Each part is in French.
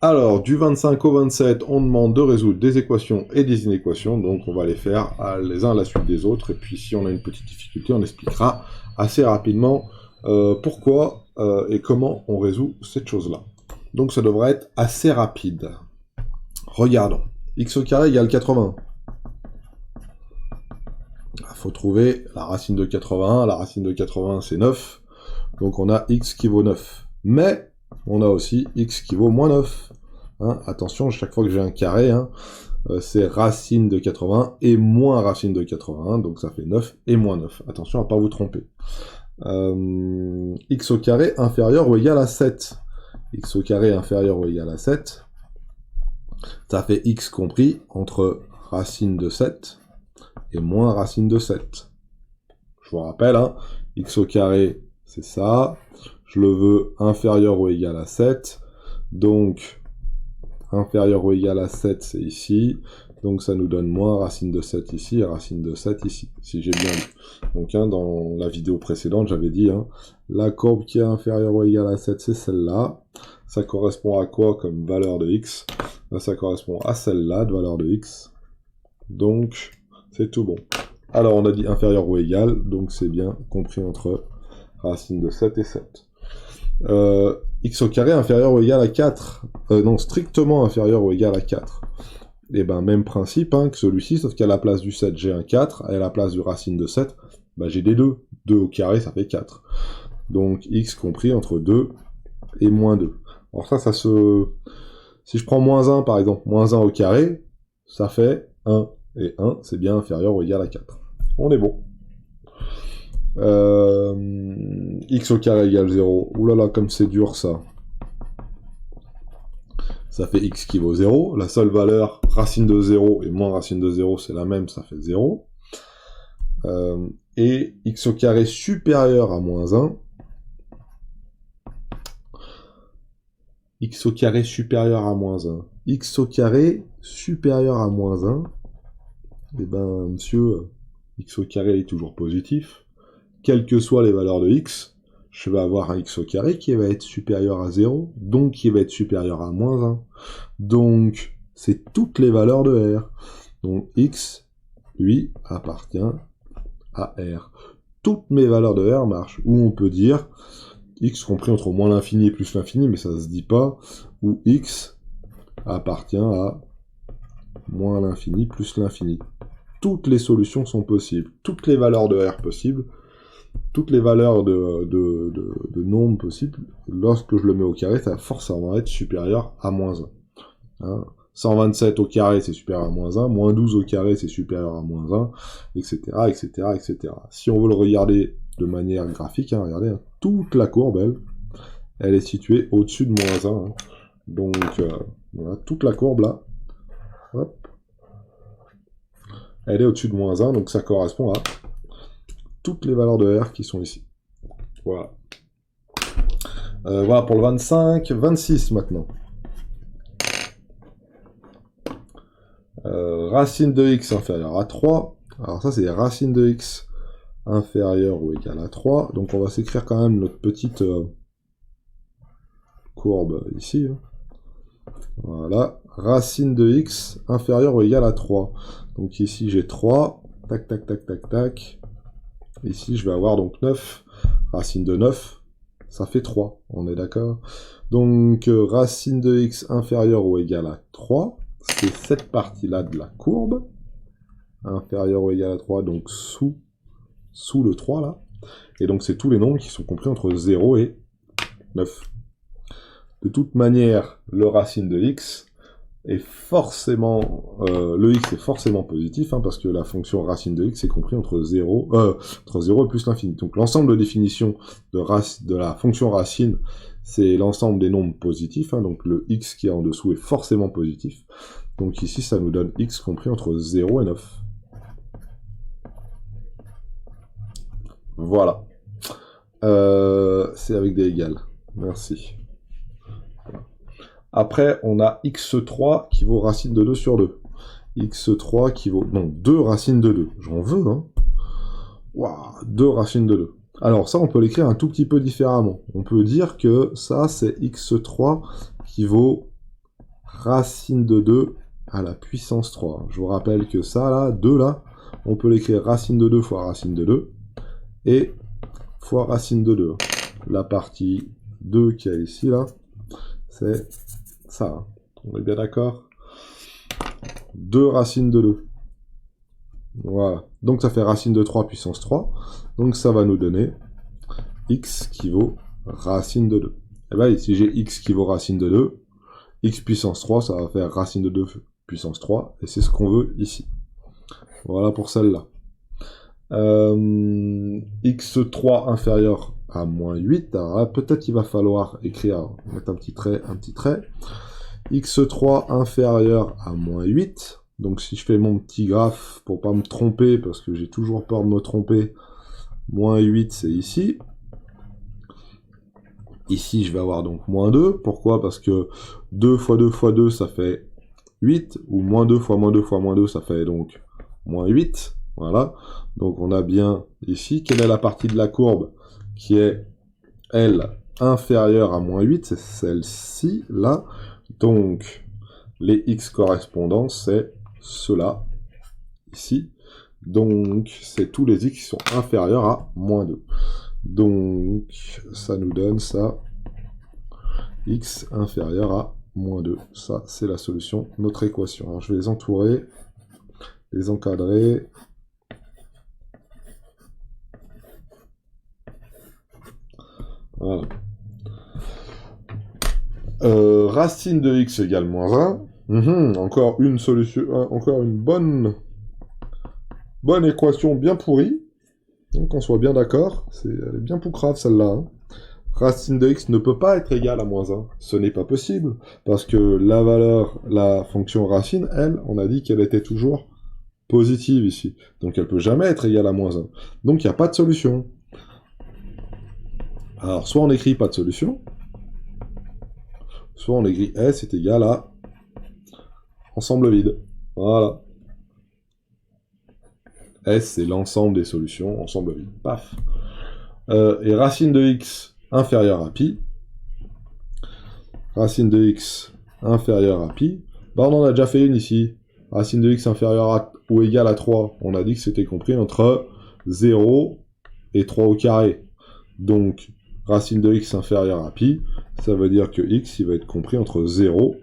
Alors, du 25 au 27, on demande de résoudre des équations et des inéquations, donc on va les faire les uns à la suite des autres, et puis si on a une petite difficulté, on expliquera assez rapidement pourquoi et comment on résout cette chose-là. Donc ça devrait être assez rapide. Regardons. X au carré égale 80. Il faut trouver la racine de 81. La racine de 81, c'est 9. Donc on a x qui vaut 9. Mais on a aussi x qui vaut moins 9. Hein, attention, chaque fois que j'ai un carré, hein, c'est racine de 80 et moins racine de 81. Donc ça fait 9 et moins 9. Attention à ne pas vous tromper. X au carré inférieur ou égal à 7. X au carré inférieur ou égal à 7. Ça fait x compris entre racine de 7 et moins racine de 7. Je vous rappelle, hein, x au carré, c'est ça. Je le veux inférieur ou égal à 7. Donc, inférieur ou égal à 7, c'est ici. Donc, ça nous donne moins racine de 7 ici et racine de 7 ici, si j'ai bien lu. Donc, hein, dans la vidéo précédente, j'avais dit, hein, la courbe qui est inférieure ou égale à 7, c'est celle-là. Ça correspond à quoi comme valeur de x? Ça correspond à celle-là de valeur de x. Donc, c'est tout bon. Alors, on a dit inférieur ou égal, donc c'est bien compris entre racine de 7 et 7. X au carré inférieur ou égal à 4. Non, strictement inférieur ou égal à 4. Et ben, même principe hein, que celui-ci, sauf qu'à la place du 7, j'ai un 4, et à la place du racine de 7, ben, j'ai des 2. 2 au carré, ça fait 4. Donc, x compris entre 2 et moins 2. Alors ça se... Si je prends moins 1, par exemple, moins 1 au carré, ça fait 1. Et 1, c'est bien inférieur ou égal à 4. On est bon. X au carré égale 0. Oulala, comme c'est dur ça. Ça fait x qui vaut 0. La seule valeur, racine de 0 et moins racine de 0, c'est la même, ça fait 0. Et x au carré supérieur à moins 1. X au carré supérieur à moins 1. X au carré supérieur à moins 1. Eh ben, monsieur, x au carré est toujours positif. Quelles que soient les valeurs de x, je vais avoir un x au carré qui va être supérieur à 0, donc qui va être supérieur à moins 1. Donc, c'est toutes les valeurs de R. Donc, x, lui, appartient à R. Toutes mes valeurs de R marchent. Ou on peut dire x compris entre moins l'infini et plus l'infini, mais ça se dit pas. Ou x appartient à moins l'infini plus l'infini. Toutes les solutions sont possibles. Toutes les valeurs de R possibles, toutes les valeurs de nombres possibles, lorsque je le mets au carré, ça va forcément être supérieur à moins 1. Hein, 127 au carré, c'est supérieur à moins 1, moins 12 au carré, c'est supérieur à moins 1, etc., etc., etc. Si on veut le regarder de manière graphique, hein, regardez, hein, toute la courbe, elle est située au-dessus de moins 1. Hein. Donc, voilà, toute la courbe, là, hop, elle est au-dessus de moins 1, donc ça correspond à toutes les valeurs de R qui sont ici. Voilà. Voilà pour le 25. 26 maintenant. Racine de x inférieure à 3. Alors ça, c'est racine de x inférieure ou égale à 3. Donc on va s'écrire quand même notre petite courbe ici. Hein. Voilà. Racine de x inférieure ou égale à 3. Donc ici, j'ai 3. Tac, tac, tac, tac, tac. Ici, je vais avoir donc 9. Racine de 9, ça fait 3. On est d'accord? Donc, racine de x inférieure ou égale à 3, c'est cette partie-là de la courbe. Inférieure ou égale à 3, donc sous le 3, là. Et donc, c'est tous les nombres qui sont compris entre 0 et 9. De toute manière, le racine de x est forcément... le x est forcément positif, hein, parce que la fonction racine de x est compris entre 0 et plus l'infini. Donc l'ensemble de définition de la fonction racine, c'est l'ensemble des nombres positifs, hein, donc le x qui est en dessous est forcément positif. Donc ici, ça nous donne x compris entre 0 et 9. Voilà. C'est avec des égales. Merci. Après, on a x3 qui vaut racine de 2 sur 2. x3 qui vaut... Non, 2 racines de 2. J'en veux, hein. Waouh, 2 racines de 2. Alors ça, on peut l'écrire un tout petit peu différemment. On peut dire que ça, c'est x3 qui vaut racine de 2 à la puissance 3. Je vous rappelle que ça, là, 2, là, on peut l'écrire racine de 2 fois racine de 2, et fois racine de 2. La partie 2 qu'il y a ici, là, c'est ça. Hein. On est bien d'accord? 2 racines de 2. Voilà. Donc ça fait racine de 3 puissance 3. Donc ça va nous donner x qui vaut racine de 2. Et bien ici j'ai x qui vaut racine de 2. X puissance 3, ça va faire racine de 2 puissance 3. Et c'est ce qu'on veut ici. Voilà pour celle-là. x3 inférieur à moins 8. Alors peut-être qu'il va falloir écrire, mettre un petit trait, x3 inférieur à moins 8. Donc si je fais mon petit graphe, pour pas me tromper, parce que j'ai toujours peur de me tromper, moins 8 c'est ici. Ici je vais avoir donc moins 2. Pourquoi? Parce que 2 fois 2 fois 2 ça fait 8, ou moins 2 fois moins 2 fois moins 2 ça fait donc moins 8. Voilà. Donc on a bien ici, quelle est la partie de la courbe qui est, elle, inférieure à moins 8, c'est celle-ci, là. Donc, les x correspondants, c'est ceux-là, ici. Donc, c'est tous les x qui sont inférieurs à moins 2. Donc, ça nous donne ça, x inférieur à moins 2. Ça, c'est la solution de notre équation. Alors, je vais les entourer, les encadrer. Voilà. Racine de x égale moins 1. Encore une solution, encore une bonne équation bien pourrie. Donc on soit bien d'accord, elle est bien poucrave celle-là. Hein. Racine de x ne peut pas être égale à moins 1. Ce n'est pas possible, parce que la fonction racine, elle, on a dit qu'elle était toujours positive ici. Donc elle peut jamais être égale à moins 1. Donc il n'y a pas de solution. Alors soit on écrit pas de solution, soit on écrit S est égal à ensemble vide. Voilà. S, c'est l'ensemble des solutions, ensemble vide. Paf. Et racine de x inférieure à pi. Racine de x inférieure à pi. Bah, on en a déjà fait une ici. Racine de x inférieure à ou égale à 3. On a dit que c'était compris entre 0 et 3 au carré. Donc, racine de x inférieure à pi, ça veut dire que x, il va être compris entre 0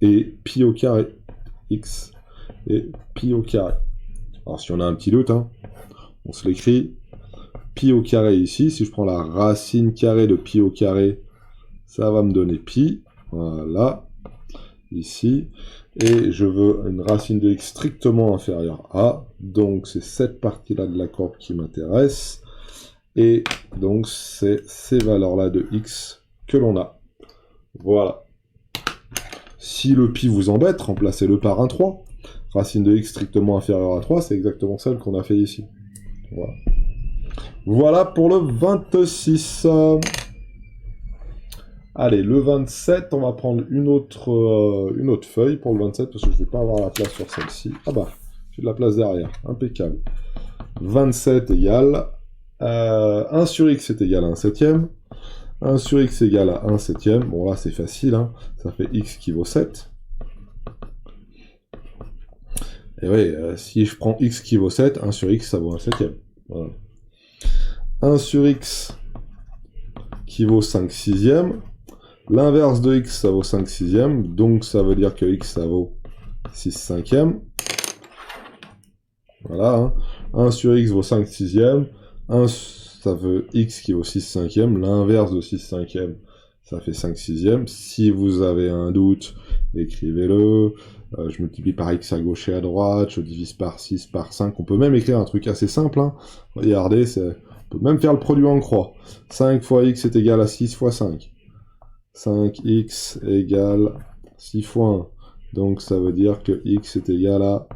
et pi au carré. X et pi au carré. Alors, si on a un petit doute, hein, on se l'écrit. Pi au carré ici, si je prends la racine carrée de pi au carré, ça va me donner pi. Voilà. Ici. Et je veux une racine de x strictement inférieure à. Donc, c'est cette partie-là de la courbe qui m'intéresse. Et donc, c'est ces valeurs-là de x que l'on a. Voilà. Si le pi vous embête, remplacez-le par un 3. Racine de x strictement inférieure à 3, c'est exactement celle qu'on a fait ici. Voilà. Voilà pour le 26. Allez, le 27, on va prendre une autre feuille pour le 27, parce que je ne vais pas avoir la place sur celle-ci. Ah bah, j'ai de la place derrière. Impeccable. 27 égale 1 sur x est égal à 1 septième. 1 sur x égale à 1 septième. Bon, là, c'est facile. Hein. Ça fait x qui vaut 7. Et oui, si je prends x qui vaut 7, 1 sur x, ça vaut 1 septième. Voilà. 1 sur x qui vaut 5 sixièmes. L'inverse de x, ça vaut 5 sixièmes. Donc, ça veut dire que x, ça vaut 6 cinquièmes. Voilà. Hein. 1 sur x vaut 5 sixièmes. 1, ça veut x qui vaut 6 cinquièmes. L'inverse de 6 cinquièmes, ça fait 5 sixièmes. Si vous avez un doute, écrivez-le. Je multiplie par x à gauche et à droite. Je divise par 6, par 5. On peut même écrire un truc assez simple. Hein. Regardez, on peut même faire le produit en croix. 5 fois x est égal à 6 fois 5. 5x égale 6 fois 1. Donc ça veut dire que x est égal à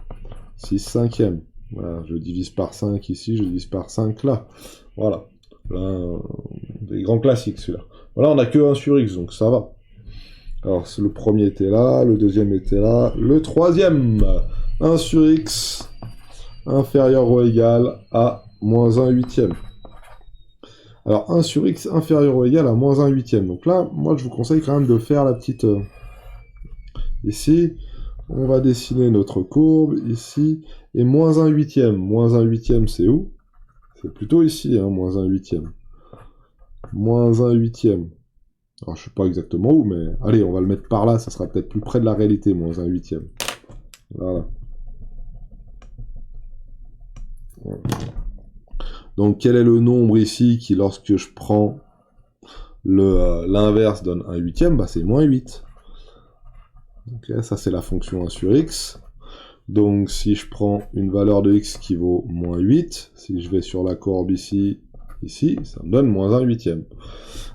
6 cinquièmes. Voilà, je divise par 5 ici, je divise par 5 là. Voilà. Là, des grands classiques celui-là. Voilà, on n'a que 1 sur x, donc ça va. Alors, le premier était là, le deuxième était là, le troisième, 1 sur x inférieur ou égal à moins 1 huitième. Alors, 1 sur x inférieur ou égal à moins 1 huitième. Donc là, moi, je vous conseille quand même de faire la petite ici. On va dessiner notre courbe ici. Et moins 1/8. Moins 1/8, c'est où? C'est plutôt ici, hein, moins 1/8. Moins 1/8. Alors, je sais pas exactement où, mais allez, on va le mettre par là, ça sera peut-être plus près de la réalité, moins 1/8. Voilà. Donc, quel est le nombre ici qui, lorsque je prends l'inverse, donne 1/8? Bah, c'est moins 8. Donc, ça, c'est la fonction 1 sur x. Donc, si je prends une valeur de x qui vaut moins 8, si je vais sur la courbe ici, ça me donne moins 1/8.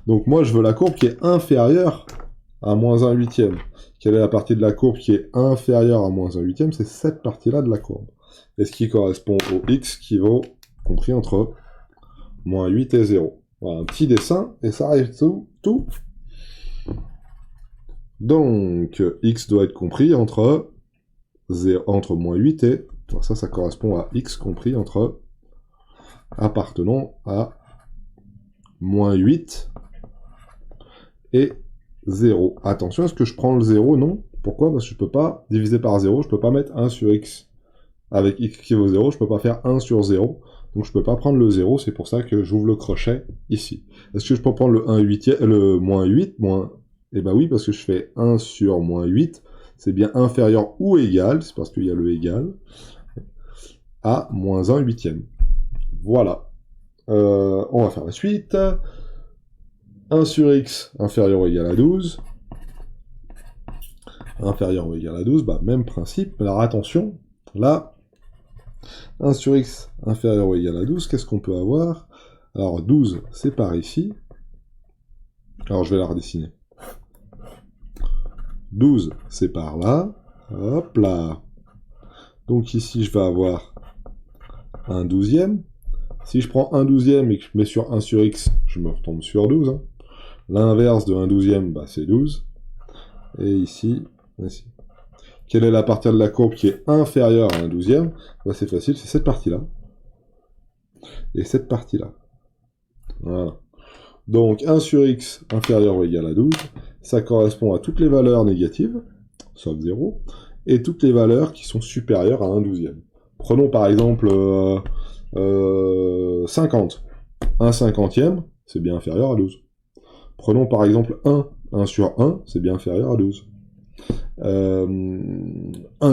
Donc, moi, je veux la courbe qui est inférieure à moins 1/8. Quelle est la partie de la courbe qui est inférieure à moins 1/8? C'est cette partie-là de la courbe. Et ce qui correspond au x qui vaut, compris entre moins 8 et 0. Voilà, un petit dessin, et ça arrive tout. Donc, x doit être compris entre moins 8 et... Alors ça correspond à x compris entre... appartenant à moins 8 et 0. Attention, est-ce que je prends le 0? Non. Pourquoi? Parce que je peux pas diviser par 0, je peux pas mettre 1 sur x. Avec x qui vaut 0, je peux pas faire 1 sur 0. Donc je peux pas prendre le 0, c'est pour ça que j'ouvre le crochet ici. Est-ce que je peux prendre le moins 8 Eh ben oui, parce que je fais 1 sur moins 8, c'est bien inférieur ou égal, c'est parce qu'il y a le égal, à moins 1/8. Voilà. On va faire la suite. 1 sur x inférieur ou égal à 12. Inférieur ou égal à 12, bah même principe. Alors attention, là, 1 sur x inférieur ou égal à 12, qu'est-ce qu'on peut avoir? Alors 12, c'est par ici. Alors je vais la redessiner. 12, c'est par là. Hop là. Donc ici, je vais avoir un 12e. Si je prends un 12e et que je mets sur 1 sur x, je me retombe sur 12. Hein. L'inverse de 1 12e, bah, c'est 12. Et ici. Quelle est la partie de la courbe qui est inférieure à 1 12e? Bah, c'est facile, c'est cette partie-là. Et cette partie-là. Voilà. Donc 1 sur x inférieur ou égal à 12, ça correspond à toutes les valeurs négatives, sauf 0, et toutes les valeurs qui sont supérieures à 1 12e. Prenons par exemple 50. 1 50e, c'est bien inférieur à 12. Prenons par exemple 1 sur 1, c'est bien inférieur à 12. 1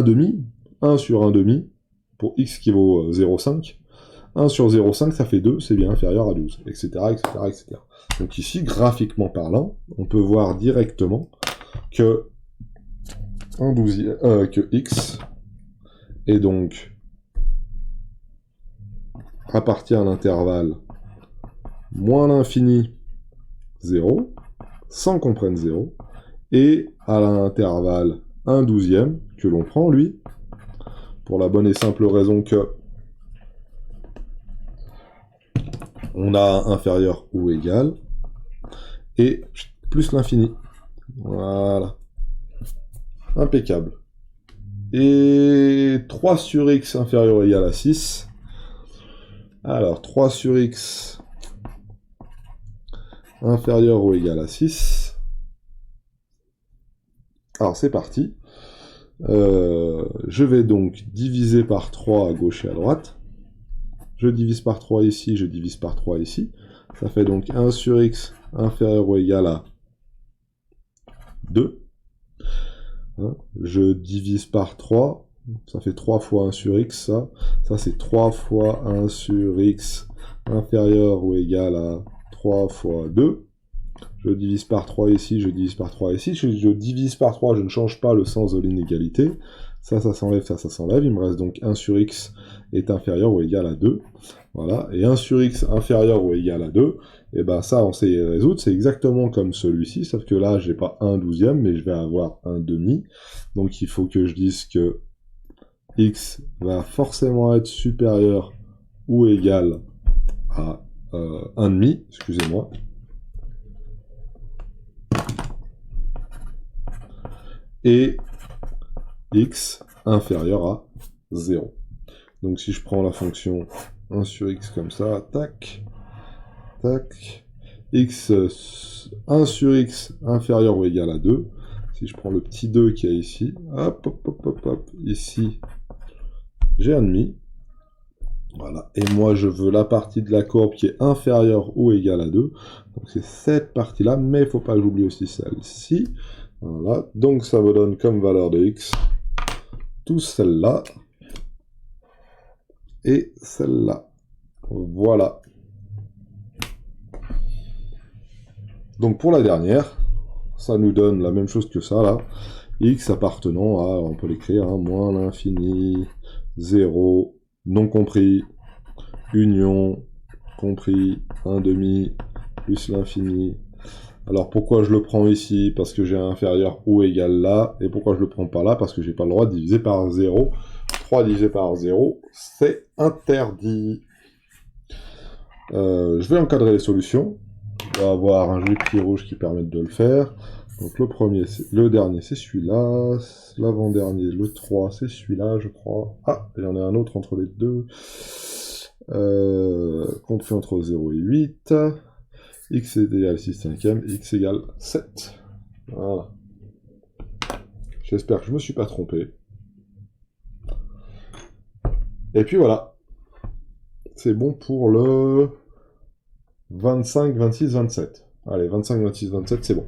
demi, 1 sur 1 demi, pour x qui vaut 0,5. 1 sur 0,5, ça fait 2, c'est bien inférieur à 12, etc., etc., etc. Donc ici, graphiquement parlant, on peut voir directement que, que x est donc appartient à l'intervalle moins l'infini 0, sans qu'on prenne 0, et à l'intervalle 1 12e, que l'on prend, lui, pour la bonne et simple raison que on a inférieur ou égal, et plus l'infini. Voilà. Impeccable. Et 3 sur x inférieur ou égal à 6. Alors, 3 sur x inférieur ou égal à 6. Alors, c'est parti. Je vais donc diviser par 3 à gauche et à droite. Je divise par 3 ici, je divise par 3 ici. Ça fait donc 1 sur x inférieur ou égal à 2. Hein, je divise par 3. Ça fait 3 fois 1 sur x, ça. Ça, c'est 3 fois 1 sur x inférieur ou égal à 3 fois 2. Je divise par 3 ici, je divise par 3 ici. Je divise par 3, je ne change pas le sens de l'inégalité. Ça s'enlève, ça s'enlève. Il me reste donc 1 sur x est inférieur ou égal à 2. Voilà. Et 1 sur x inférieur ou égal à 2, et ben ça, on sait résoudre. C'est exactement comme celui-ci, sauf que là, j'ai pas 1 12e, mais je vais avoir 1 demi. Donc, il faut que je dise que x va forcément être supérieur ou égal à 1 demi, excusez-moi. Et x inférieur à 0. Donc si je prends la fonction 1 sur x comme ça, tac, tac, 1 sur x inférieur ou égal à 2, Si je prends le petit 2 qu'il y a ici, hop, hop, hop, hop, hop, ici, j'ai un demi. Voilà, et moi je veux la partie de la courbe qui est inférieure ou égale à 2. Donc c'est cette partie-là, mais il ne faut pas que j'oublie aussi celle-ci. Voilà, donc ça me donne comme valeur de x, tout celle-là, et celle-là. Voilà. Donc pour la dernière, ça nous donne la même chose que ça, là. X appartenant à, on peut l'écrire, hein, moins l'infini, 0, non compris, union, compris, 1 demi, plus l'infini. Alors pourquoi je le prends ici? Parce que j'ai un inférieur ou égal là. Et pourquoi je le prends pas là? Parce que j'ai pas le droit de diviser par 0. 3 divisé par 0, c'est interdit. Je vais encadrer les solutions. On va avoir un joli petit rouge qui permet de le faire. Donc le dernier c'est celui-là, l'avant-dernier, le 3 c'est celui-là je crois. Ah, il y en a un autre entre les deux. Compris entre 0 et 8. X est égal à 6 cinquièmes, x égale 7. Voilà. J'espère que je me suis pas trompé. Et puis voilà. C'est bon pour le 25, 26, 27. Allez, 25, 26, 27, c'est bon.